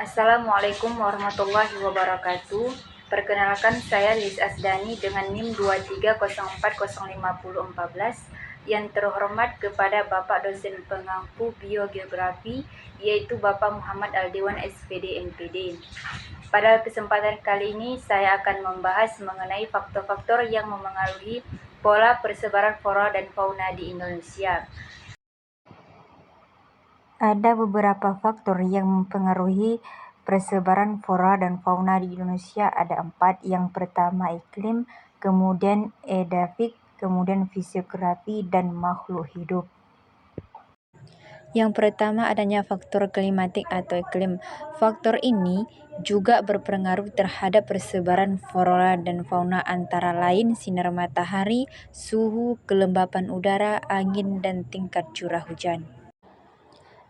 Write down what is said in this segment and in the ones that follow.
Assalamualaikum warahmatullahi wabarakatuh. Perkenalkan, saya Liz Asdani dengan NIM 230405014. Yang terhormat kepada Bapak dosen pengampu biogeografi, yaitu Bapak Muhammad Aldewan SPD NPD. Pada kesempatan kali ini saya akan membahas mengenai faktor-faktor yang memengaruhi pola persebaran flora dan fauna di Indonesia. Ada beberapa faktor yang mempengaruhi persebaran flora dan fauna di Indonesia. Ada 4. Yang pertama iklim, kemudian edafik, kemudian fisiografi, dan makhluk hidup. Yang pertama adanya faktor klimatik atau iklim. Faktor ini juga berpengaruh terhadap persebaran flora dan fauna, antara lain sinar matahari, suhu, kelembapan udara, angin, dan tingkat curah hujan.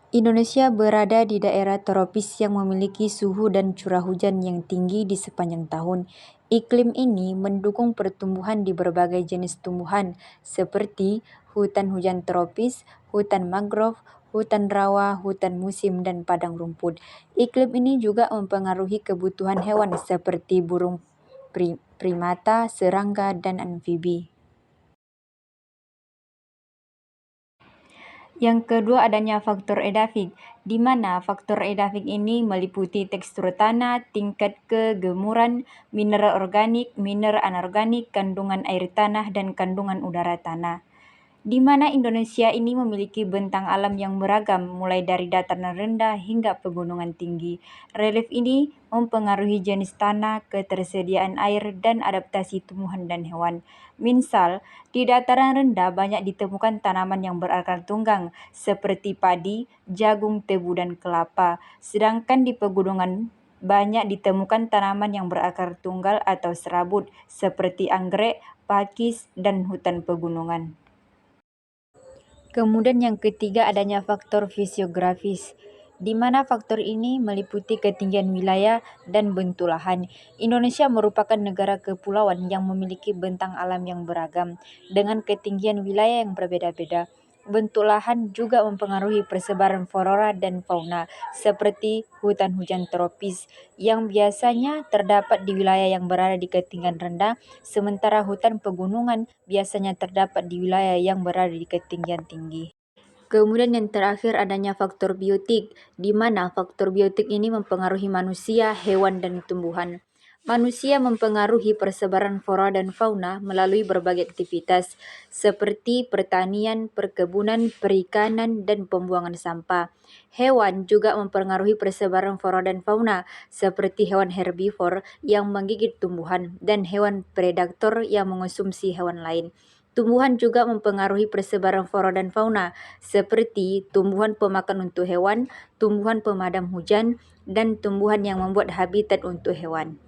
Indonesia berada di daerah tropis yang memiliki suhu dan curah hujan yang tinggi di sepanjang tahun. Iklim ini mendukung pertumbuhan di berbagai jenis tumbuhan seperti hutan hujan tropis, hutan mangrove, hutan rawa, hutan musim, dan padang rumput. Iklim ini juga mempengaruhi kebutuhan hewan seperti burung primata, serangga, dan amfibi. Yang kedua adanya faktor edafik, di mana faktor edafik ini meliputi tekstur tanah, tingkat kegemuran, mineral organik, mineral anorganik, kandungan air tanah, dan kandungan udara tanah. Di mana Indonesia ini memiliki bentang alam yang beragam, mulai dari dataran rendah hingga pegunungan tinggi. Relief ini mempengaruhi jenis tanah, ketersediaan air, dan adaptasi tumbuhan dan hewan. Misal, di dataran rendah banyak ditemukan tanaman yang berakar tunggang, seperti padi, jagung, tebu, dan kelapa. Sedangkan di pegunungan banyak ditemukan tanaman yang berakar tunggal atau serabut, seperti anggrek, pakis, dan hutan pegunungan. Kemudian yang ketiga adanya faktor fisiografis, di mana faktor ini meliputi ketinggian wilayah dan bentuk lahan. Indonesia merupakan negara kepulauan yang memiliki bentang alam yang beragam, dengan ketinggian wilayah yang berbeda-beda. Bentuk lahan juga mempengaruhi persebaran flora dan fauna, seperti hutan hujan tropis yang biasanya terdapat di wilayah yang berada di ketinggian rendah, sementara hutan pegunungan biasanya terdapat di wilayah yang berada di ketinggian tinggi. Kemudian yang terakhir adanya faktor biotik, di mana faktor biotik ini mempengaruhi manusia, hewan, dan tumbuhan. Manusia mempengaruhi persebaran flora dan fauna melalui berbagai aktivitas seperti pertanian, perkebunan, perikanan, dan pembuangan sampah. Hewan juga mempengaruhi persebaran flora dan fauna seperti hewan herbivor yang menggigit tumbuhan dan hewan predator yang mengonsumsi hewan lain. Tumbuhan juga mempengaruhi persebaran flora dan fauna seperti tumbuhan pemakan untuk hewan, tumbuhan pemadam hujan, dan tumbuhan yang membuat habitat untuk hewan.